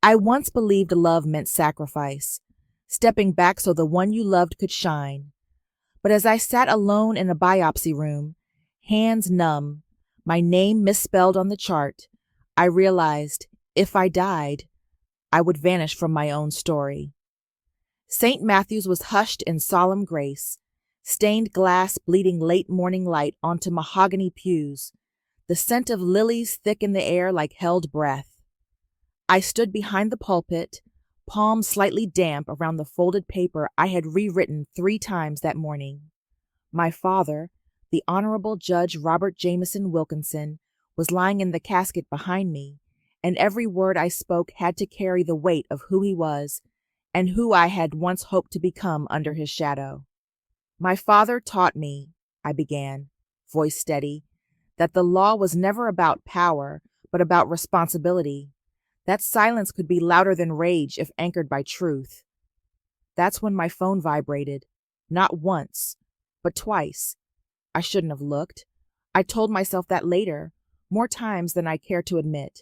I once believed love meant sacrifice, stepping back so the one you loved could shine. But as I sat alone in a biopsy room, hands numb, my name misspelled on the chart, I realized if I died, I would vanish from my own story. St. Matthew's was hushed in solemn grace, stained glass bleeding late morning light onto mahogany pews, the scent of lilies thick in the air like held breath. I stood behind the pulpit, palms slightly damp around the folded paper I had rewritten 3 times that morning. My father, the Honorable Judge Robert Jameson Wilkinson, was lying in the casket behind me, and every word I spoke had to carry the weight of who he was and who I had once hoped to become under his shadow. My father taught me, I began, voice steady, that the law was never about power, but about responsibility. That silence could be louder than rage if anchored by truth. That's when my phone vibrated, not once, but twice. I shouldn't have looked. I told myself that later, more times than I care to admit.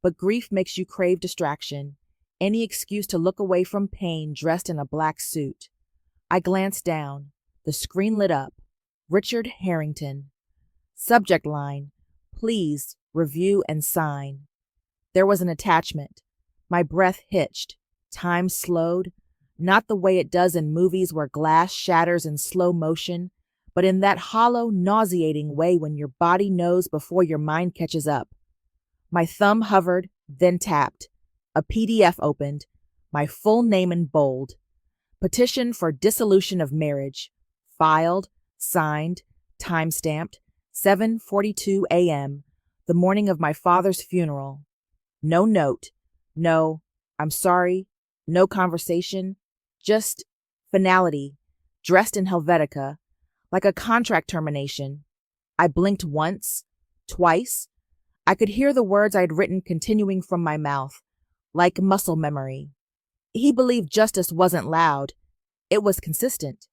But grief makes you crave distraction, any excuse to look away from pain dressed in a black suit. I glanced down. The screen lit up. Richard Harrington. Subject line, please review and sign. There was an attachment. My breath hitched. Time slowed, not the way it does in movies where glass shatters in slow motion, but in that hollow, nauseating way when your body knows before your mind catches up. My thumb hovered, then tapped. A PDF opened, my full name in bold. Petition for dissolution of marriage. Filed, signed, time-stamped, 7:42 a.m., the morning of my father's funeral. No note, no, I'm sorry, no conversation, just finality, dressed in Helvetica, like a contract termination. I blinked once, twice. I could hear the words I'd written continuing from my mouth, like muscle memory. He believed justice wasn't loud. It was consistent.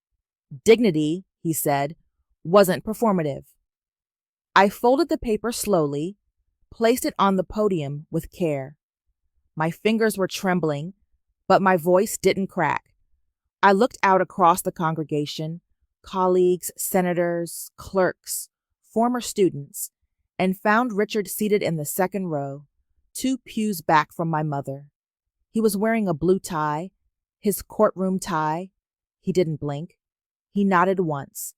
Dignity, he said, wasn't performative. I folded the paper slowly, placed it on the podium with care. My fingers were trembling, but my voice didn't crack. I looked out across the congregation, colleagues, senators, clerks, former students, and found Richard seated in the second row, 2 pews back from my mother. He was wearing a blue tie, his courtroom tie. He didn't blink. He nodded once,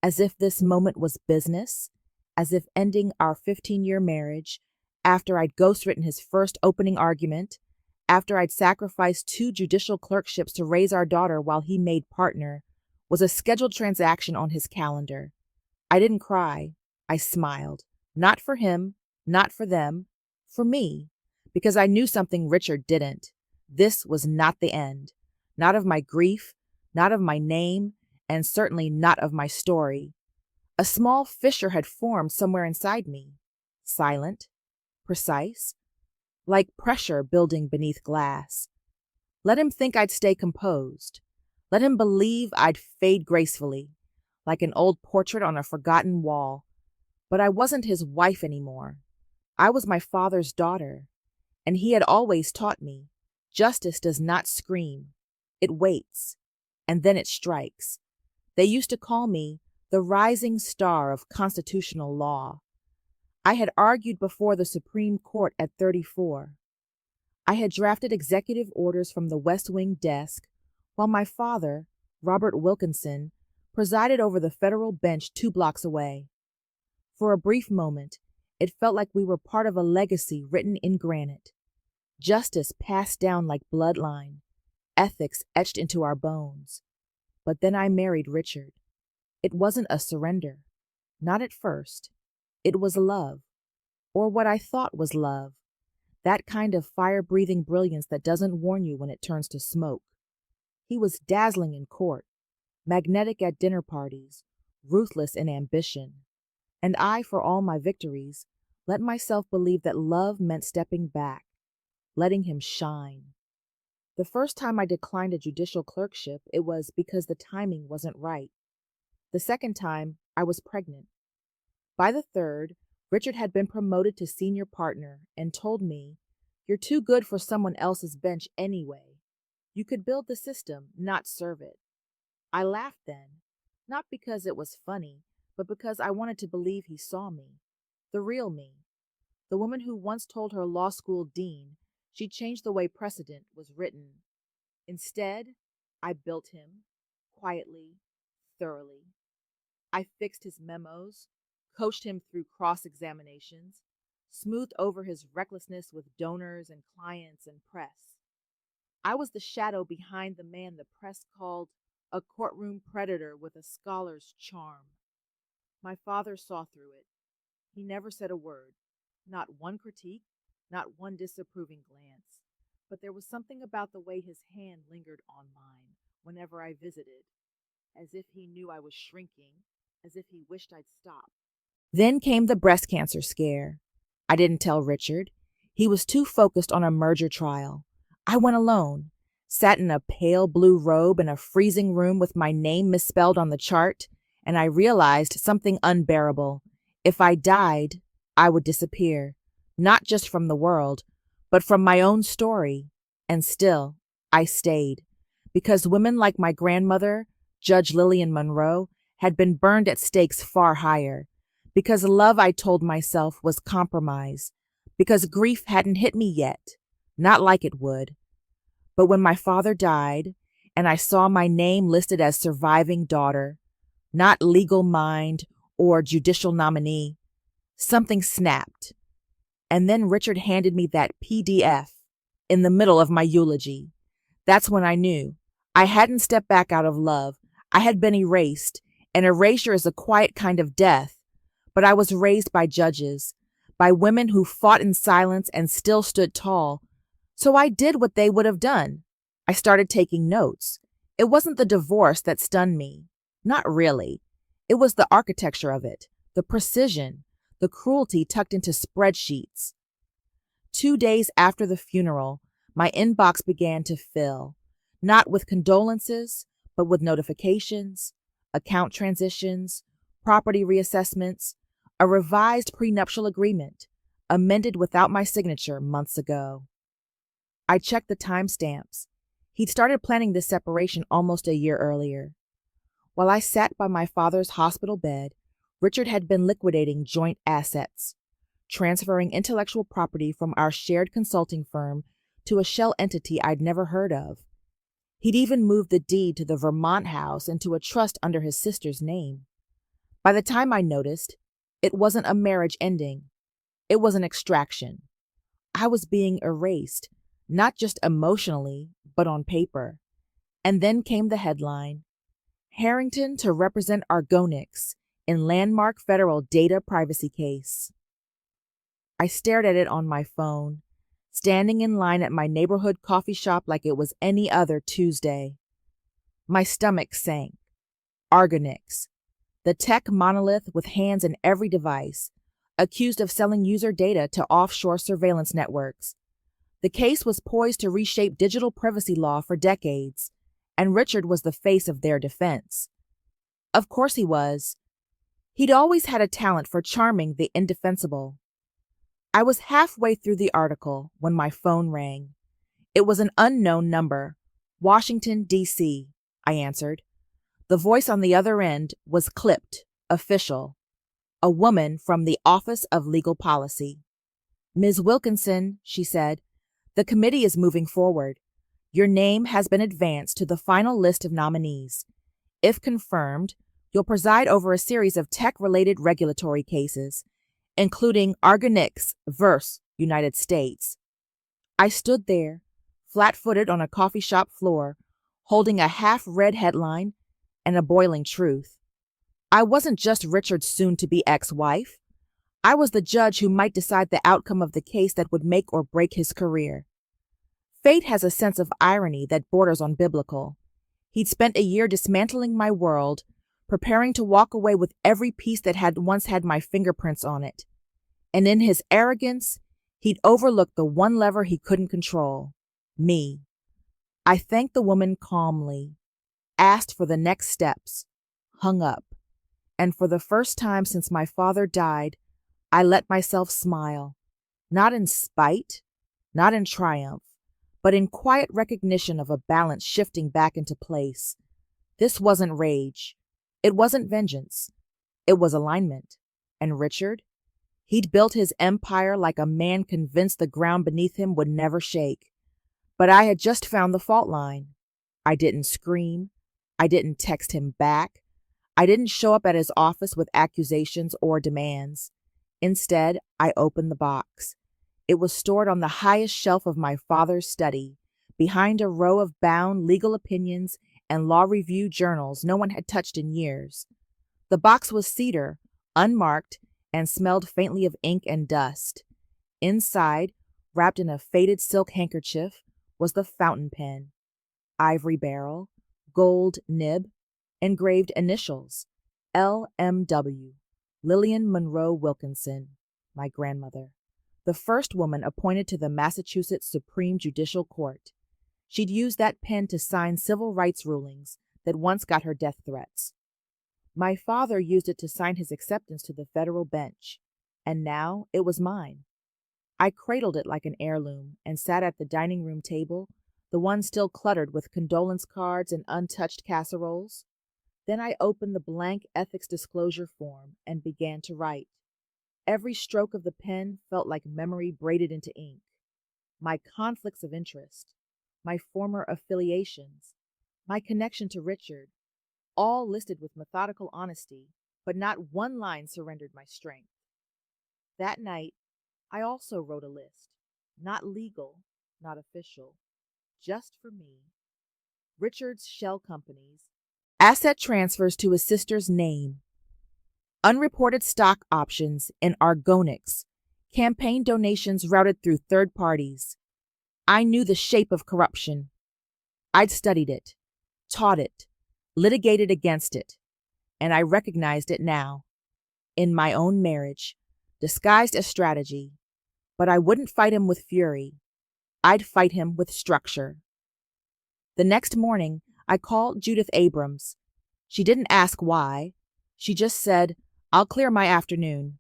as if this moment was business, as if ending our 15-year marriage, after I'd ghostwritten his first opening argument, after I'd sacrificed 2 judicial clerkships to raise our daughter while he made partner, was a scheduled transaction on his calendar. I didn't cry. I smiled. Not for him, not for them, for me, because I knew something Richard didn't. This was not the end. Not of my grief, not of my name, and certainly not of my story. A small fissure had formed somewhere inside me, silent, precise, like pressure building beneath glass. Let him think I'd stay composed. Let him believe I'd fade gracefully, like an old portrait on a forgotten wall. But I wasn't his wife anymore. I was my father's daughter, and he had always taught me, justice does not scream. It waits, and then it strikes. They used to call me the rising star of constitutional law. I had argued before the Supreme Court at 34. I had drafted executive orders from the West Wing desk, while my father, Robert Wilkinson, presided over the federal bench 2 blocks away. For a brief moment, it felt like we were part of a legacy written in granite. Justice passed down like bloodline, ethics etched into our bones. But then I married Richard. It wasn't a surrender. Not at first. It was love. Or what I thought was love. That kind of fire-breathing brilliance that doesn't warn you when it turns to smoke. He was dazzling in court, magnetic at dinner parties, ruthless in ambition. And I, for all my victories, let myself believe that love meant stepping back, letting him shine. The first time I declined a judicial clerkship, it was because the timing wasn't right. The second time, I was pregnant. By the third, Richard had been promoted to senior partner and told me, You're too good for someone else's bench anyway. You could build the system, not serve it. I laughed then, not because it was funny, but because I wanted to believe he saw me, the real me, the woman who once told her law school dean she'd change the way precedent was written. Instead, I built him, quietly, thoroughly. I fixed his memos, coached him through cross-examinations, smoothed over his recklessness with donors and clients and press. I was the shadow behind the man the press called a courtroom predator with a scholar's charm. My father saw through it. He never said a word, not one critique, not one disapproving glance. But there was something about the way his hand lingered on mine whenever I visited, as if he knew I was shrinking, as if he wished I'd stop. Then came the breast cancer scare. I didn't tell Richard. He was too focused on a merger trial. I went alone, sat in a pale blue robe in a freezing room with my name misspelled on the chart, and I realized something unbearable. If I died, I would disappear, not just from the world, but from my own story. And still, I stayed, because women like my grandmother, Judge Lillian Monroe, had been burned at stakes far higher, because love, I told myself, was compromise, because grief hadn't hit me yet, not like it would. But when my father died, and I saw my name listed as surviving daughter, not legal mind or judicial nominee, something snapped. And then Richard handed me that PDF in the middle of my eulogy. That's when I knew. I hadn't stepped back out of love. I had been erased, and erasure is a quiet kind of death. But I was raised by judges, by women who fought in silence and still stood tall. So I did what they would have done. I started taking notes. It wasn't the divorce that stunned me. Not really. It was the architecture of it, the precision, the cruelty tucked into spreadsheets. 2 days after the funeral, my inbox began to fill, not with condolences, but with notifications, account transitions, property reassessments, a revised prenuptial agreement, amended without my signature months ago. I checked the timestamps. He'd started planning this separation almost a year earlier. While I sat by my father's hospital bed, Richard had been liquidating joint assets, transferring intellectual property from our shared consulting firm to a shell entity I'd never heard of. He'd even moved the deed to the Vermont house into a trust under his sister's name. By the time I noticed, it wasn't a marriage ending. It was an extraction. I was being erased, not just emotionally, but on paper. And then came the headline, Harrington to represent Argonix in landmark federal data privacy case. I stared at it on my phone, standing in line at my neighborhood coffee shop like it was any other Tuesday. My stomach sank. Argonix, the tech monolith with hands in every device, accused of selling user data to offshore surveillance networks. The case was poised to reshape digital privacy law for decades, and Richard was the face of their defense. Of course he was. He'd always had a talent for charming the indefensible. I was halfway through the article when my phone rang. It was an unknown number. Washington, D.C., I answered. The voice on the other end was clipped, official. A woman from the Office of Legal Policy. Ms. Wilkinson, she said, the committee is moving forward. Your name has been advanced to the final list of nominees. If confirmed, you'll preside over a series of tech-related regulatory cases, including Argonix vs. United States. I stood there, flat-footed on a coffee shop floor, holding a half-read headline and a boiling truth. I wasn't just Richard's soon-to-be ex-wife. I was the judge who might decide the outcome of the case that would make or break his career. Fate has a sense of irony that borders on biblical. He'd spent a year dismantling my world, preparing to walk away with every piece that had once had my fingerprints on it. And in his arrogance, he'd overlooked the one lever he couldn't control, me. I thanked the woman calmly, asked for the next steps, hung up, and for the first time since my father died, I let myself smile, not in spite, not in triumph, but in quiet recognition of a balance shifting back into place. This wasn't rage. It wasn't vengeance. It was alignment. And Richard? He'd built his empire like a man convinced the ground beneath him would never shake. But I had just found the fault line. I didn't scream. I didn't text him back. I didn't show up at his office with accusations or demands. Instead, I opened the box. It was stored on the highest shelf of my father's study, behind a row of bound legal opinions and law review journals no one had touched in years. The box was cedar, unmarked, and smelled faintly of ink and dust. Inside, wrapped in a faded silk handkerchief, was the fountain pen. Ivory barrel, gold nib, engraved initials, LMW, Lillian Monroe Wilkinson, my grandmother, the first woman appointed to the Massachusetts Supreme Judicial Court. She'd used that pen to sign civil rights rulings that once got her death threats. My father used it to sign his acceptance to the federal bench, and now it was mine. I cradled it like an heirloom and sat at the dining room table, the one still cluttered with condolence cards and untouched casseroles. Then I opened the blank ethics disclosure form and began to write. Every stroke of the pen felt like memory braided into ink. My conflicts of interest, my former affiliations, my connection to Richard, all listed with methodical honesty, but not one line surrendered my strength. That night, I also wrote a list, not legal, not official, just for me. Richard's shell companies, asset transfers to his sister's name, unreported stock options in Argonix, campaign donations routed through third parties. I knew the shape of corruption. I'd studied it, taught it, litigated against it, and I recognized it now, in my own marriage, disguised as strategy. But I wouldn't fight him with fury. I'd fight him with structure. The next morning, I called Judith Abrams. She didn't ask why. She just said, "I'll clear my afternoon."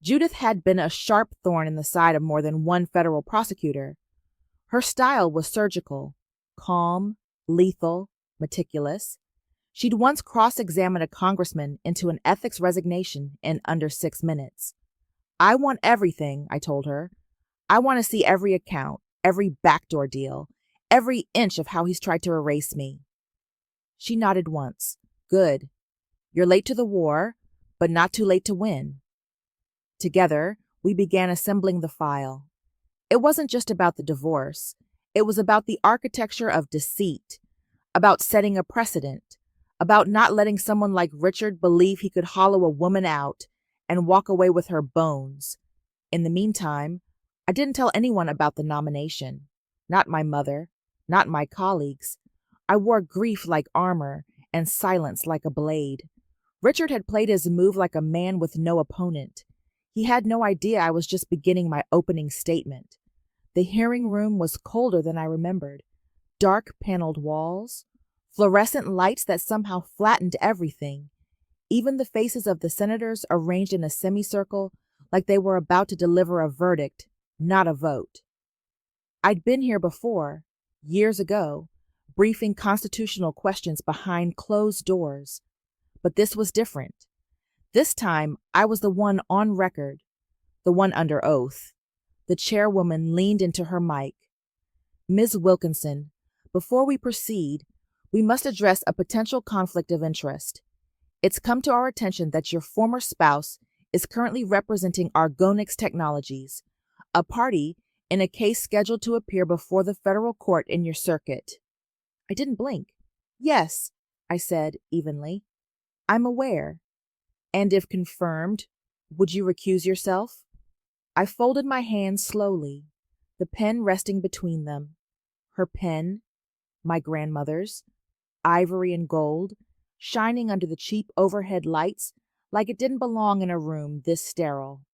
Judith had been a sharp thorn in the side of more than one federal prosecutor. Her style was surgical, calm, lethal, meticulous. She'd once cross-examined a congressman into an ethics resignation in under 6 minutes. "I want everything," I told her. "I want to see every account, every backdoor deal, every inch of how he's tried to erase me." She nodded once. "Good. You're late to the war, but not too late to win." Together, we began assembling the file. It wasn't just about the divorce. It was about the architecture of deceit, about setting a precedent, about not letting someone like Richard believe he could hollow a woman out and walk away with her bones. In the meantime, I didn't tell anyone about the nomination. Not my mother, not my colleagues. I wore grief like armor and silence like a blade. Richard had played his move like a man with no opponent. He had no idea I was just beginning my opening statement. The hearing room was colder than I remembered. Dark paneled walls, fluorescent lights that somehow flattened everything, even the faces of the senators arranged in a semicircle like they were about to deliver a verdict, not a vote. I'd been here before, years ago, briefing constitutional questions behind closed doors. But this was different. This time, I was the one on record, the one under oath. The chairwoman leaned into her mic. "Ms. Wilkinson, before we proceed, we must address a potential conflict of interest. It's come to our attention that your former spouse is currently representing Argonix Technologies, a party in a case scheduled to appear before the federal court in your circuit." I didn't blink. "Yes," I said evenly. "I'm aware. And if confirmed, would you recuse yourself?" I folded my hands slowly, the pen resting between them. Her pen, my grandmother's, ivory and gold, shining under the cheap overhead lights like it didn't belong in a room this sterile.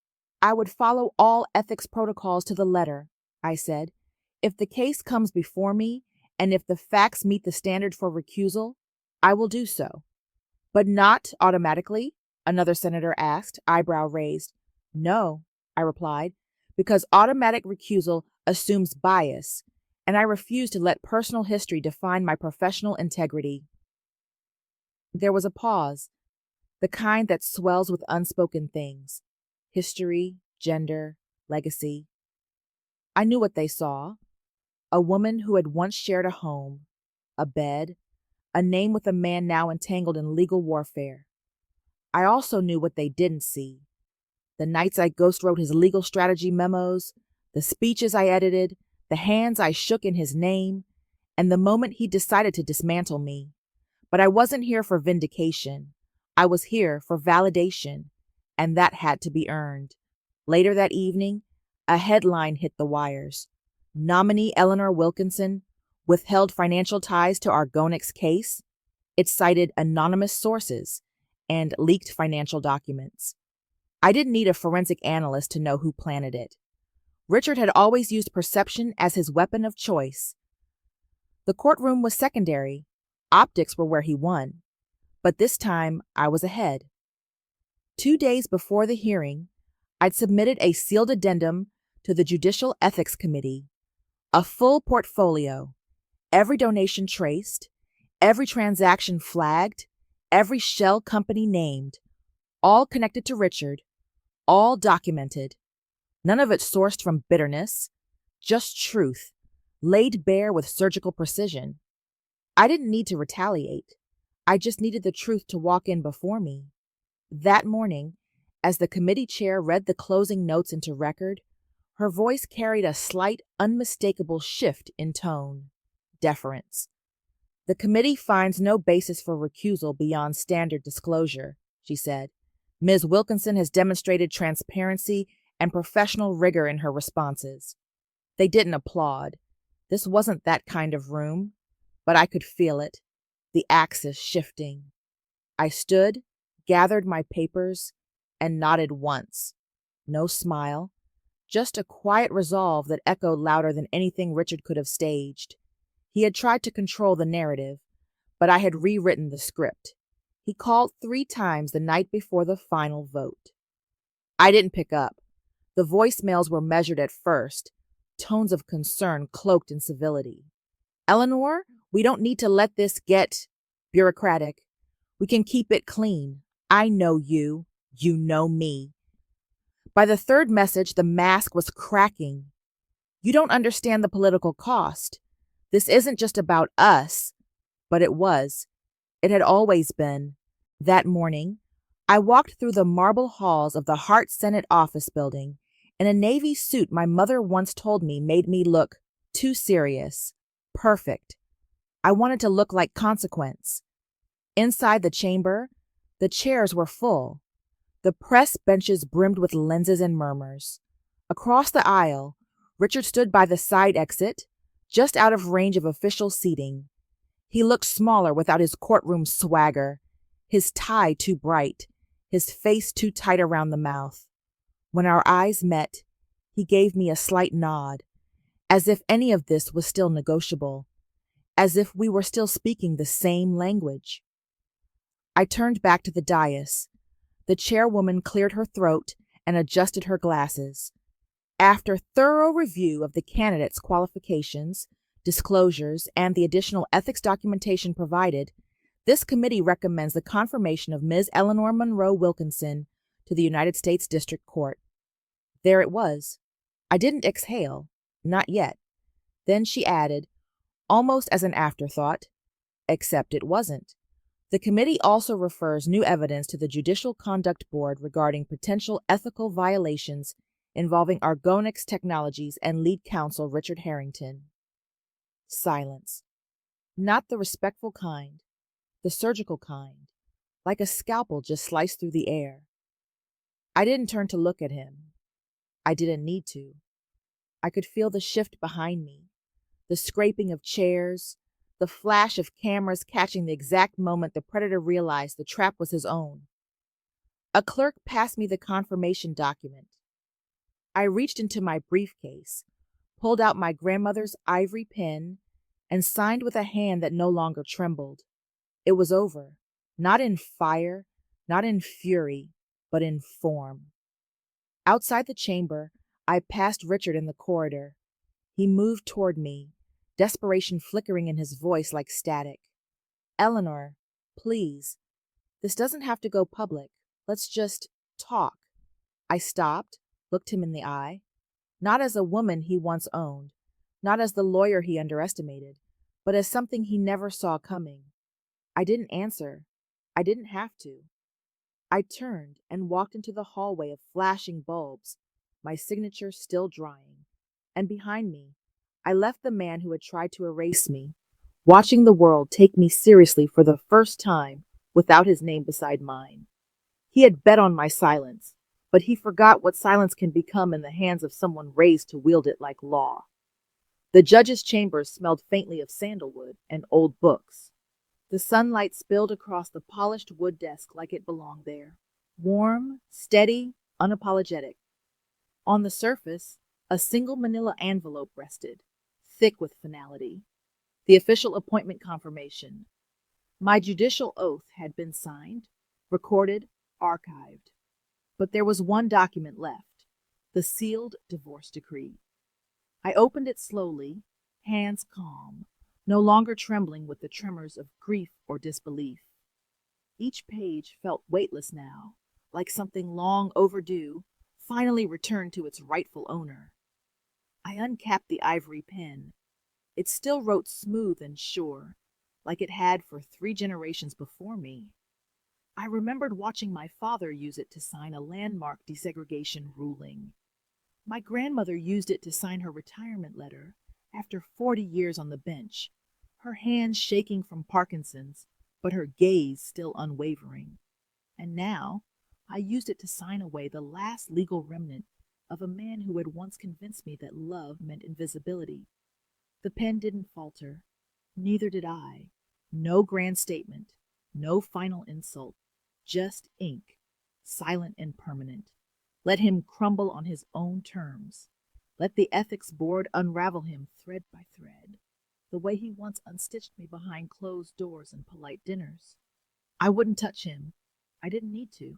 "I would follow all ethics protocols to the letter," I said. "If the case comes before me, and if the facts meet the standard for recusal, I will do so." "But not automatically?" another senator asked, eyebrow raised. "No," I replied, "because automatic recusal assumes bias, and I refuse to let personal history define my professional integrity. There was a pause, the kind that swells with unspoken things: history, gender, legacy. I knew what they saw: a woman who had once shared a home, a bed, a name with a man now entangled in legal warfare. I also knew what they didn't see: the nights I ghostwrote his legal strategy memos, the speeches I edited, the hands I shook in his name, and the moment he decided to dismantle me. But I wasn't here for vindication. I was here for validation, and that had to be earned. Later that evening, a headline hit the wires: Nominee Eleanor Wilkinson withheld financial ties to Argonix case. It cited anonymous sources and leaked financial documents. I didn't need a forensic analyst to know who planted it. Richard had always used perception as his weapon of choice. The courtroom was secondary. Optics were where he won. But this time, I was ahead. 2 days before the hearing, I'd submitted a sealed addendum to the Judicial Ethics Committee. A full portfolio, every donation traced, every transaction flagged, every shell company named, all connected to Richard, all documented. None of it sourced from bitterness, just truth, laid bare with surgical precision. I didn't need to retaliate. I just needed the truth to walk in before me. That morning, as the committee chair read the closing notes into record, her voice carried a slight, unmistakable shift in tone: deference. The committee finds no basis for recusal beyond standard disclosure, she said. Ms. Wilkinson has demonstrated transparency and professional rigor in her responses. They didn't applaud. This wasn't that kind of room, but I could feel it, the axis shifting. I stood, gathered my papers, and nodded once. No smile, just a quiet resolve that echoed louder than anything Richard could have staged. He had tried to control the narrative, but I had rewritten the script. He called 3 times the night before the final vote. I didn't pick up. The voicemails were measured at first, tones of concern cloaked in civility. Eleanor, we don't need to let this get bureaucratic. We can keep it clean. I know you. You know me. By the 3rd message, the mask was cracking. You don't understand the political cost. This isn't just about us. But it was. It had always been. That morning, I walked through the marble halls of the Hart Senate office building in a navy suit my mother once told me made me look too serious, perfect. I wanted to look like consequence. Inside the chamber, the chairs were full. The press benches brimmed with lenses and murmurs. Across the aisle, Richard stood by the side exit, just out of range of official seating. He looked smaller without his courtroom swagger, his tie too bright, his face too tight around the mouth. When our eyes met, he gave me a slight nod, as if any of this was still negotiable, as if we were still speaking the same language. I turned back to the dais. The chairwoman cleared her throat and adjusted her glasses. After thorough review of the candidates' qualifications, disclosures, and the additional ethics documentation provided, this committee recommends the confirmation of Ms. Eleanor Monroe Wilkinson to the United States District Court. There it was. I didn't exhale, not yet. Then she added, almost as an afterthought, except it wasn't. The committee also refers new evidence to the Judicial Conduct Board regarding potential ethical violations involving Argonix Technologies and lead counsel Richard Harrington. Silence. Not the respectful kind, the surgical kind, like a scalpel just sliced through the air. I didn't turn to look at him. I didn't need to. I could feel the shift behind me, the scraping of chairs, the flash of cameras catching the exact moment the predator realized the trap was his own. A clerk passed me the confirmation document. I reached into my briefcase, pulled out my grandmother's ivory pen, and signed with a hand that no longer trembled. It was over, not in fire, not in fury, but in form. Outside the chamber, I passed Richard in the corridor. He moved toward me, desperation flickering in his voice like static. Eleanor, please. This doesn't have to go public. Let's just talk. I stopped, looked him in the eye, not as a woman he once owned, not as the lawyer he underestimated, but as something he never saw coming. I didn't answer. I didn't have to. I turned and walked into the hallway of flashing bulbs, my signature still drying. And behind me, I left the man who had tried to erase me, watching the world take me seriously for the first time without his name beside mine. He had bet on my silence, but he forgot what silence can become in the hands of someone raised to wield it like law. The judge's chambers smelled faintly of sandalwood and old books. The sunlight spilled across the polished wood desk like it belonged there. Warm, steady, unapologetic. On the surface, a single manila envelope rested, thick with finality. The official appointment confirmation. My judicial oath had been signed, recorded, archived. But there was one document left, the sealed divorce decree. I opened it slowly, hands calm, no longer trembling with the tremors of grief or disbelief. Each page felt weightless now, like something long overdue, finally returned to its rightful owner. I uncapped the ivory pen. It still wrote smooth and sure, like it had for 3 generations before me. I remembered watching my father use it to sign a landmark desegregation ruling. My grandmother used it to sign her retirement letter after 40 years on the bench, her hands shaking from Parkinson's, but her gaze still unwavering. And now, I used it to sign away the last legal remnant of a man who had once convinced me that love meant invisibility. The pen didn't falter. Neither did I. No grand statement, no final insult, just ink, silent and permanent. Let him crumble on his own terms. Let the ethics board unravel him thread by thread, the way he once unstitched me behind closed doors and polite dinners. I wouldn't touch him. I didn't need to.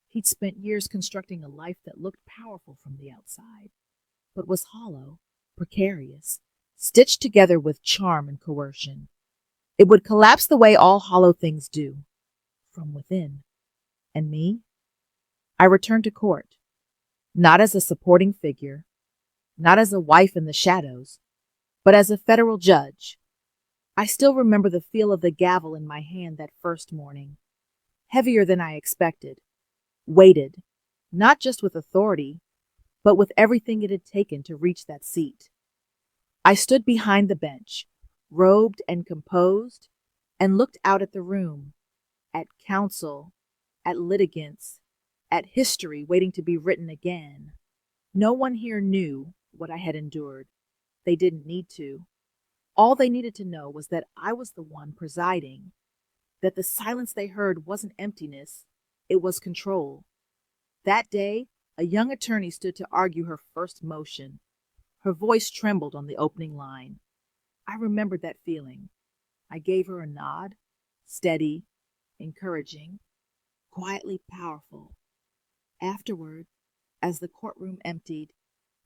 He'd spent years constructing a life that looked powerful from the outside, but was hollow, precarious, stitched together with charm and coercion. It would collapse the way all hollow things do, from within. And me? I returned to court, not as a supporting figure, not as a wife in the shadows, but as a federal judge. I still remember the feel of the gavel in my hand that first morning, heavier than I expected, weighted, not just with authority, but with everything it had taken to reach that seat. I stood behind the bench, robed and composed, and looked out at the room, at counsel, at litigants, at history waiting to be written again. No one here knew what I had endured. They didn't need to. All they needed to know was that I was the one presiding, that the silence they heard wasn't emptiness, it was control. That day, a young attorney stood to argue her first motion. Her voice trembled on the opening line. I remembered that feeling. I gave her a nod, steady, encouraging, quietly powerful. Afterward, as the courtroom emptied,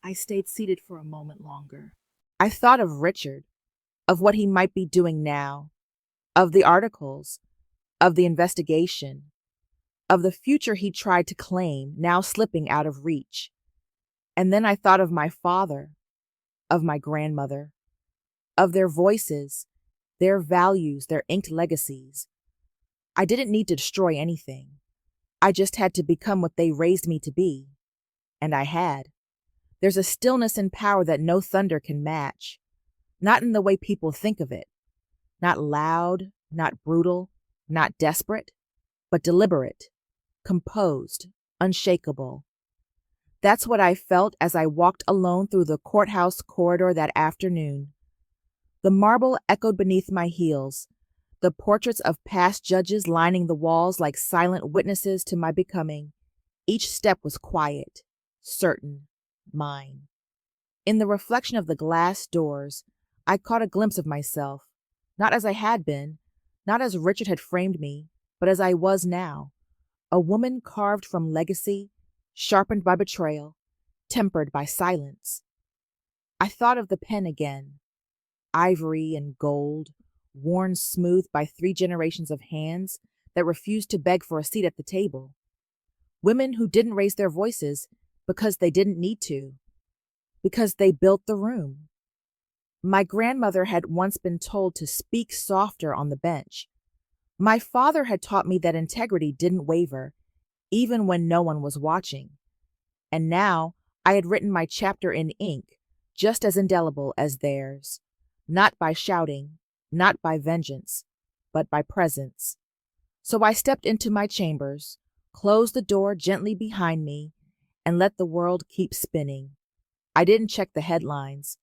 I stayed seated for a moment longer. I thought of Richard, of what he might be doing now, of the articles, of the investigation, of the future he tried to claim, now slipping out of reach. And then I thought of my father, of my grandmother, of their voices, their values, their inked legacies. I didn't need to destroy anything. I just had to become what they raised me to be. And I had. There's a stillness and power that no thunder can match. Not in the way people think of it. Not loud, not brutal, not desperate, but deliberate, composed, unshakable. That's what I felt as I walked alone through the courthouse corridor that afternoon. The marble echoed beneath my heels, the portraits of past judges lining the walls like silent witnesses to my becoming. Each step was quiet, certain, mine. In the reflection of the glass doors, I caught a glimpse of myself, not as I had been, not as Richard had framed me, but as I was now, a woman carved from legacy, sharpened by betrayal, tempered by silence. I thought of the pen again, ivory and gold, worn smooth by 3 generations of hands that refused to beg for a seat at the table. Women who didn't raise their voices because they didn't need to, because they built the room. My grandmother had once been told to speak softer on the bench. My father had taught me that integrity didn't waver, even when no one was watching. And now I had written my chapter in ink, just as indelible as theirs, not by shouting, not by vengeance, but by presence. So I stepped into my chambers, closed the door gently behind me, and let the world keep spinning. I didn't check the headlines.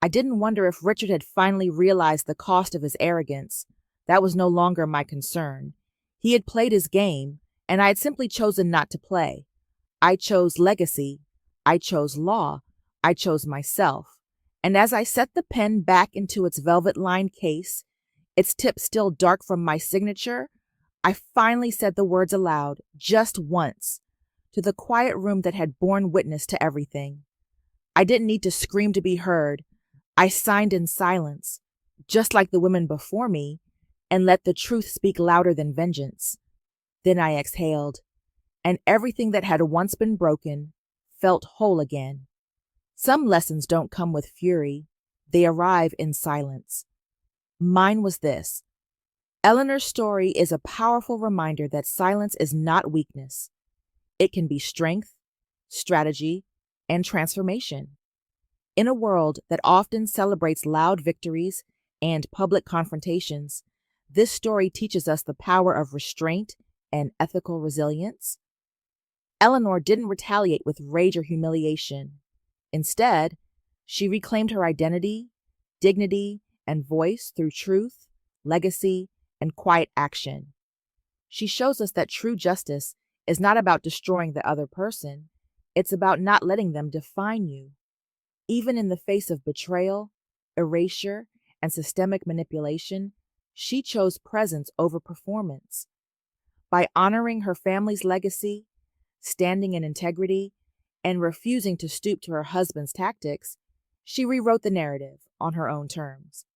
I didn't wonder if Richard had finally realized the cost of his arrogance. That was no longer my concern. He had played his game, and I had simply chosen not to play. I chose legacy. I chose law. I chose myself. And as I set the pen back into its velvet-lined case, its tip still dark from my signature, I finally said the words aloud, just once, to the quiet room that had borne witness to everything. I didn't need to scream to be heard. I signed in silence, just like the women before me, and let the truth speak louder than vengeance. Then I exhaled, and everything that had once been broken felt whole again. Some lessons don't come with fury. They arrive in silence. Mine was this. Eleanor's story is a powerful reminder that silence is not weakness. It can be strength, strategy, and transformation. In a world that often celebrates loud victories and public confrontations, this story teaches us the power of restraint and ethical resilience. Eleanor didn't retaliate with rage or humiliation. Instead, she reclaimed her identity, dignity, and voice through truth, legacy, and quiet action. She shows us that true justice is not about destroying the other person. It's about not letting them define you. Even in the face of betrayal, erasure, and systemic manipulation, she chose presence over performance. By honoring her family's legacy, standing in integrity, and refusing to stoop to her husband's tactics, she rewrote the narrative on her own terms.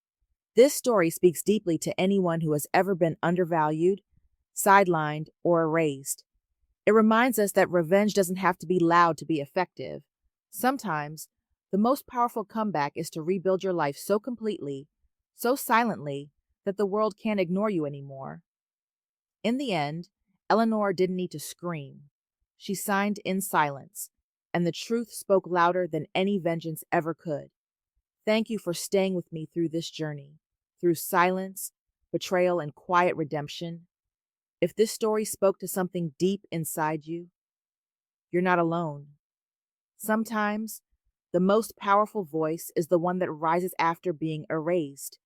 This story speaks deeply to anyone who has ever been undervalued, sidelined, or erased. It reminds us that revenge doesn't have to be loud to be effective. Sometimes, the most powerful comeback is to rebuild your life so completely, so silently, that the world can't ignore you anymore. In the end, Eleanor didn't need to scream. She signed in silence, and the truth spoke louder than any vengeance ever could. Thank you for staying with me through this journey, through silence, betrayal, and quiet redemption. If this story spoke to something deep inside you, you're not alone. Sometimes, the most powerful voice is the one that rises after being erased.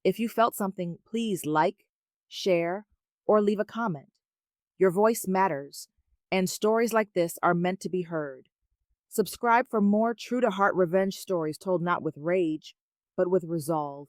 If you felt something, please like, share, or leave a comment. Your voice matters, and stories like this are meant to be heard. Subscribe for more true-to-heart revenge stories told not with rage, but with resolve.